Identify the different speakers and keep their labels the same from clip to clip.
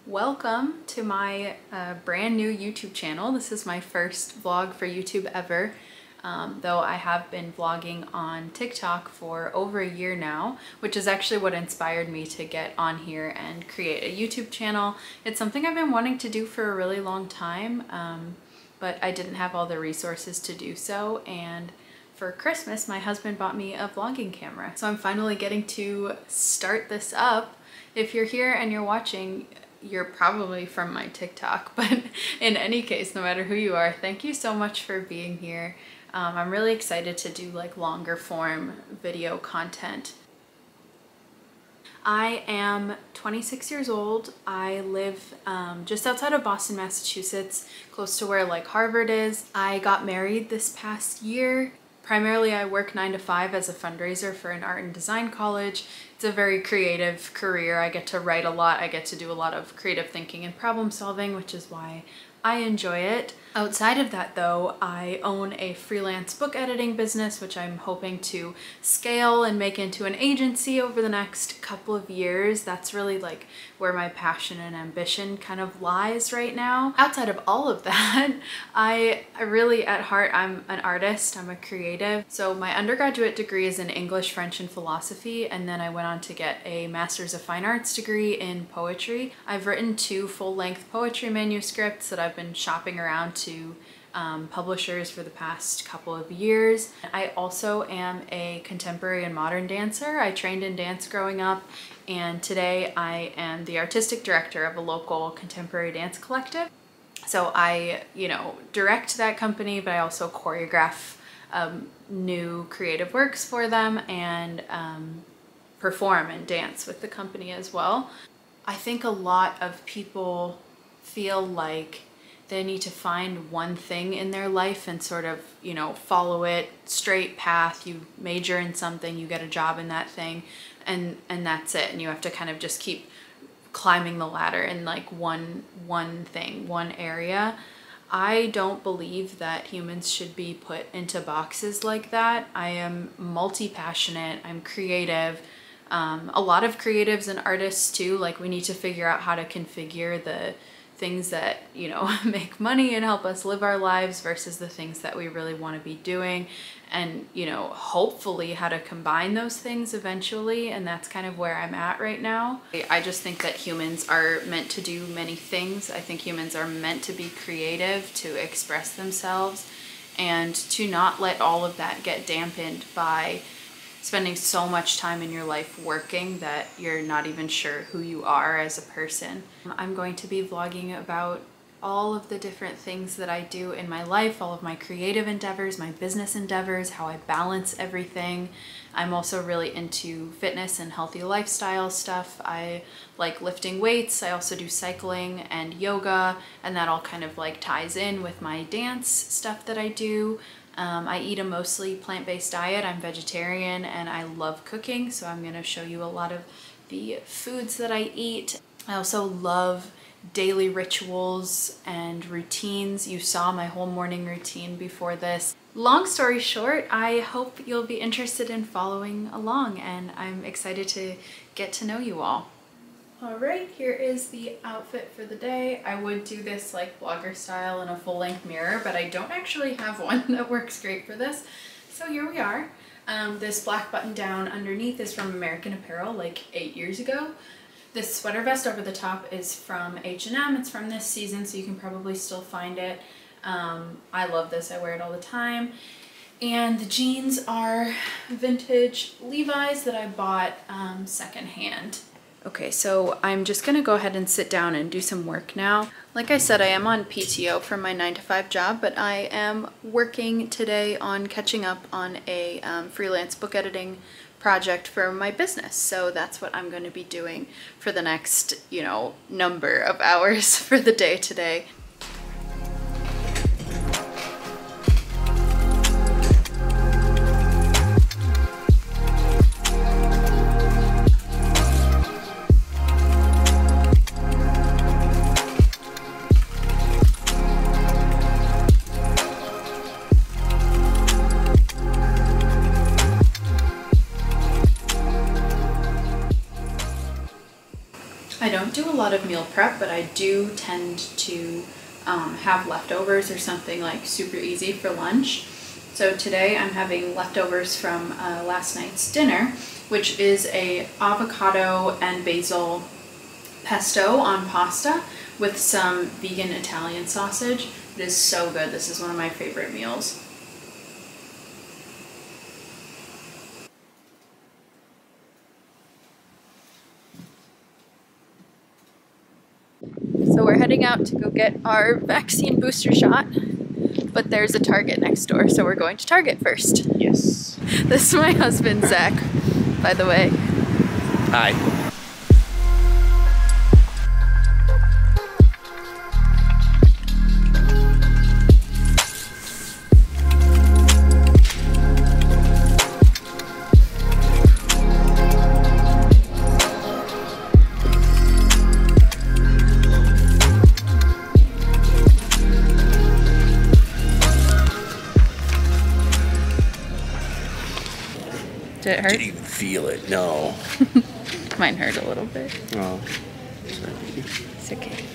Speaker 1: Welcome to my brand new YouTube channel. This is my first vlog for YouTube ever, though I have been vlogging on TikTok for over a year now, which is actually what inspired me to get on here and create a YouTube channel. It's something I've been wanting to do for a really long time, but I didn't have all the resources to do so, and for Christmas my husband bought me a vlogging camera. So I'm finally getting to start this up. If you're here and you're watching, you're probably from my TikTok, but in any case, no matter who you are, thank you so much for being here. I'm really excited to do like longer form video content. I am 26 years old. I live just outside of Boston, Massachusetts, close to where like Harvard is. I got married this past year. Primarily, I work 9 to 5 as a fundraiser for an art and design college. It's a very creative career. I get to write a lot. I get to do a lot of creative thinking and problem solving, which is why I enjoy it. Outside of that though, I own a freelance book editing business, which I'm hoping to scale and make into an agency over the next couple of years. That's really like where my passion and ambition kind of lies right now. Outside of all of that, I really at heart, I'm an artist, I'm a creative. So my undergraduate degree is in English, French, and philosophy, and then I went on to get a Master's of Fine Arts degree in poetry. I've written 2 full-length poetry manuscripts that I've been shopping around to publishers for the past couple of years. I also am a contemporary and modern dancer. I trained in dance growing up, and today I am the artistic director of a local contemporary dance collective. So I, direct that company, but I also choreograph new creative works for them and perform and dance with the company as well. I think a lot of people feel like they need to find one thing in their life and sort of, follow it, straight path. You major in something, you get a job in that thing, and that's it. And you have to kind of just keep climbing the ladder in like one thing, one area. I don't believe that humans should be put into boxes like that. I am multi-passionate, I'm creative. A lot of creatives and artists too, like we need to figure out how to configure the things that, make money and help us live our lives versus the things that we really want to be doing, and, hopefully how to combine those things eventually. And that's kind of where I'm at right now. I just think that humans are meant to do many things. I think humans are meant to be creative, to express themselves, and to not let all of that get dampened by spending so much time in your life working that you're not even sure who you are as a person. I'm going to be vlogging about all of the different things that I do in my life, all of my creative endeavors, my business endeavors, how I balance everything. I'm also really into fitness and healthy lifestyle stuff. I like lifting weights. I also do cycling and yoga, and that all kind of like ties in with my dance stuff that I do. I eat a mostly plant-based diet. I'm vegetarian and I love cooking, so I'm going to show you a lot of the foods that I eat. I also love daily rituals and routines. You saw my whole morning routine before this. Long story short, I hope you'll be interested in following along, and I'm excited to get to know you all. Alright, here is the outfit for the day. I would do this like vlogger style in a full-length mirror, but I don't actually have one that works great for this. So here we are. This black button down underneath is from American Apparel like 8 years ago. This sweater vest over the top is from H&M. It's from this season, so you can probably still find it. I love this, I wear it all the time. And the jeans are vintage Levi's that I bought secondhand. Okay, so I'm just gonna go ahead and sit down and do some work now. Like I said, I am on PTO from my 9 to 5 job, but I am working today on catching up on a freelance book editing project for my business. So that's what I'm going to be doing for the next, number of hours for the day today. don't do a lot of meal prep, but I do tend to have leftovers or something like super easy for lunch. So today I'm having leftovers from last night's dinner, which is a avocado and basil pesto on pasta with some vegan Italian sausage. It is so good. This is one of my favorite meals. So we're heading out to go get our vaccine booster shot, but there's a Target next door, so we're going to Target first.
Speaker 2: Yes.
Speaker 1: This is my husband, Zach, by the way.
Speaker 2: Hi.
Speaker 1: Did it hurt?
Speaker 2: Didn't even feel it, no.
Speaker 1: Mine hurt a little bit.
Speaker 2: Oh.
Speaker 1: It's okay.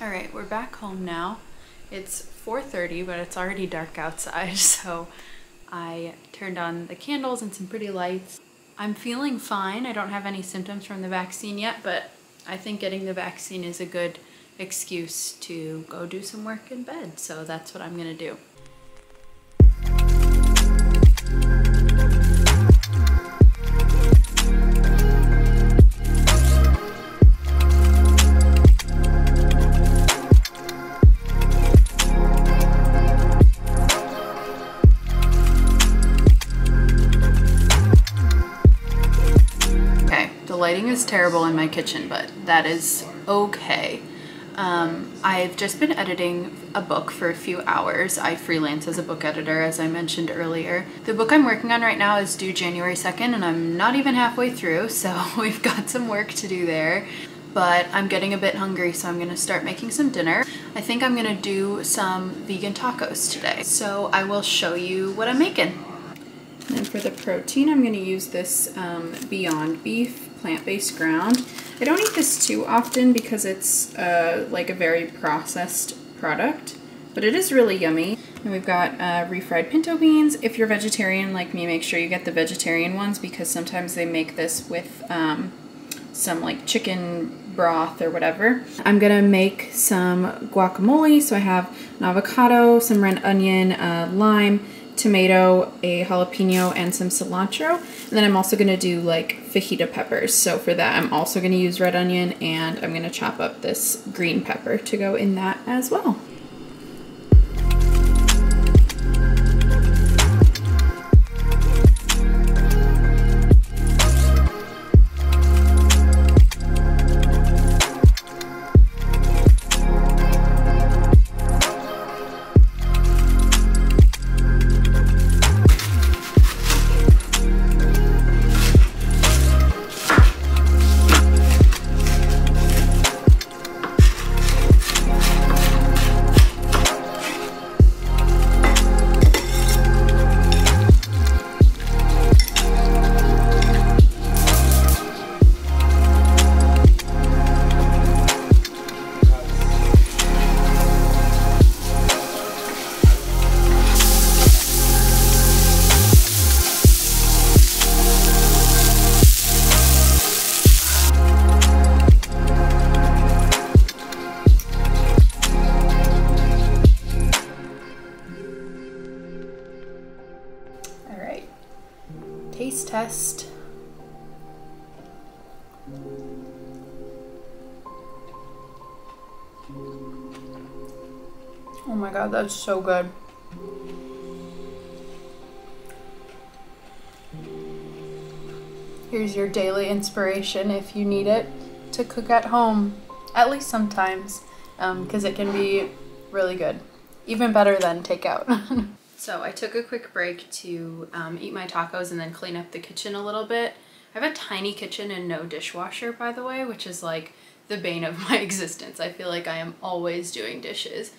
Speaker 1: Alright, we're back home now. It's 4:30, but it's already dark outside, so I turned on the candles and some pretty lights. I'm feeling fine. I don't have any symptoms from the vaccine yet, but I think getting the vaccine is a good excuse to go do some work in bed, so that's what I'm gonna do. The lighting is terrible in my kitchen, but that is okay. I've just been editing a book for a few hours. I freelance as a book editor, as I mentioned earlier. The book I'm working on right now is due January 2nd, and I'm not even halfway through, so we've got some work to do there. But I'm getting a bit hungry, so I'm gonna start making some dinner. I think I'm gonna do some vegan tacos today, so I will show you what I'm making. And for the protein, I'm gonna use this Beyond Beef plant-based ground. I don't eat this too often because it's like a very processed product, but it is really yummy. And we've got refried pinto beans. If you're vegetarian like me, make sure you get the vegetarian ones because sometimes they make this with some like chicken broth or whatever. I'm gonna make some guacamole. So I have an avocado, some red onion, lime, tomato, a jalapeno, and some cilantro. And then I'm also gonna do like fajita peppers. So for that, I'm also gonna use red onion, and I'm gonna chop up this green pepper to go in that as well. Taste test. Oh my god, that's so good. Here's your daily inspiration if you need it to cook at home, at least sometimes, because it can be really good. Even better than takeout. So I took a quick break to eat my tacos and then clean up the kitchen a little bit. I have a tiny kitchen and no dishwasher, by the way, which is like the bane of my existence. I feel like I am always doing dishes.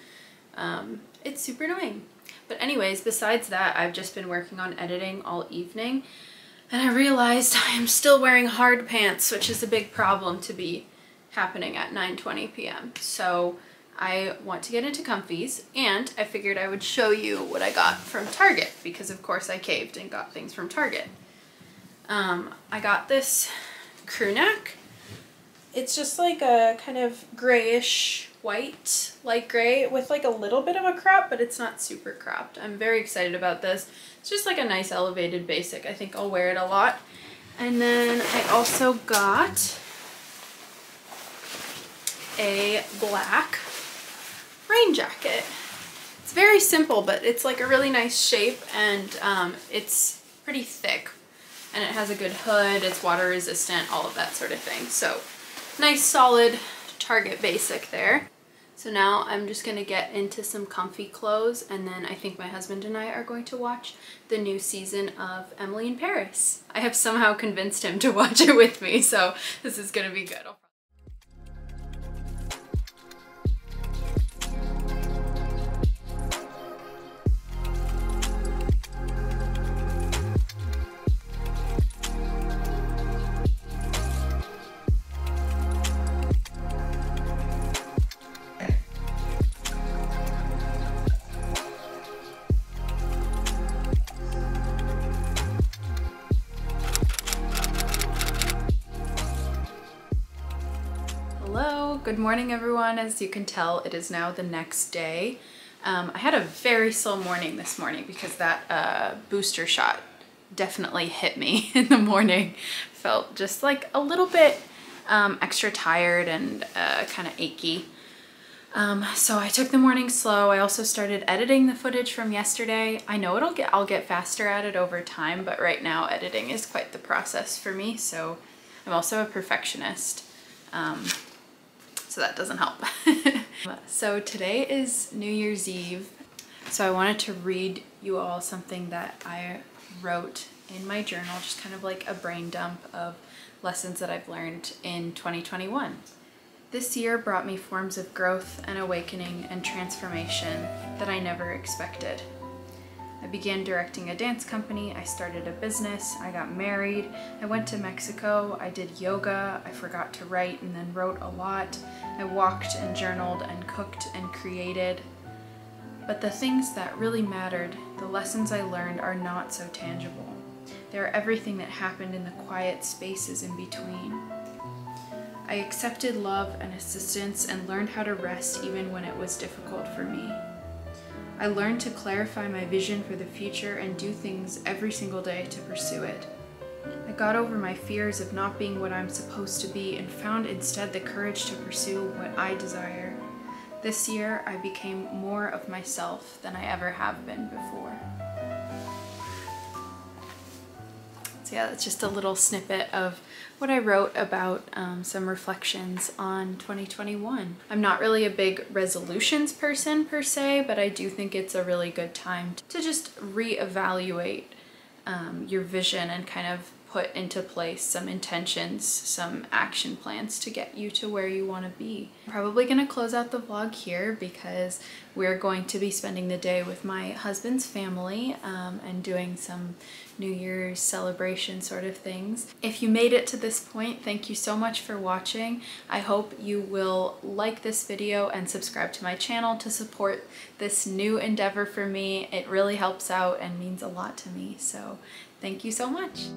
Speaker 1: It's super annoying. But anyways, besides that, I've just been working on editing all evening, and I realized I am still wearing hard pants, which is a big problem to be happening at 9:20 p.m. So I want to get into comfies, and I figured I would show you what I got from Target, because of course I caved and got things from Target. I got this crew neck. It's just like a kind of grayish white, light gray with like a little bit of a crop, but it's not super cropped. I'm very excited about this. It's just like a nice elevated basic. I think I'll wear it a lot. And then I also got a black rain jacket. It's very simple, but it's like a really nice shape, and it's pretty thick, and it has a good hood, it's water resistant, all of that sort of thing. So nice solid Target basic there. So now I'm just gonna get into some comfy clothes, and then I think my husband and I are going to watch the new season of Emily in Paris. I have somehow convinced him to watch it with me, so this is gonna be good. Hello, good morning everyone. As you can tell, it is now the next day. I had a very slow morning this morning because that booster shot definitely hit me in the morning. Felt just like a little bit extra tired and kind of achy. So I took the morning slow. I also started editing the footage from yesterday. I know I'll get faster at it over time, but right now editing is quite the process for me. So I'm also a perfectionist. So that doesn't help. So today is New Year's Eve. So I wanted to read you all something that I wrote in my journal, just kind of like a brain dump of lessons that I've learned in 2021. This year brought me forms of growth and awakening and transformation that I never expected. I began directing a dance company, I started a business, I got married, I went to Mexico, I did yoga, I forgot to write and then wrote a lot, I walked and journaled and cooked and created. But the things that really mattered, the lessons I learned, are not so tangible. They are everything that happened in the quiet spaces in between. I accepted love and assistance and learned how to rest even when it was difficult for me. I learned to clarify my vision for the future and do things every single day to pursue it. I got over my fears of not being what I'm supposed to be and found instead the courage to pursue what I desire. This year, I became more of myself than I ever have been before. So yeah, that's just a little snippet of what I wrote about some reflections on 2021. I'm not really a big resolutions person per se, but I do think it's a really good time to just reevaluate your vision and kind of put into place some intentions, some action plans to get you to where you want to be. I'm probably going to close out the vlog here because we're going to be spending the day with my husband's family and doing some New Year's celebration sort of things. If you made it to this point, thank you so much for watching. I hope you will like this video and subscribe to my channel to support this new endeavor for me. It really helps out and means a lot to me. So thank you so much.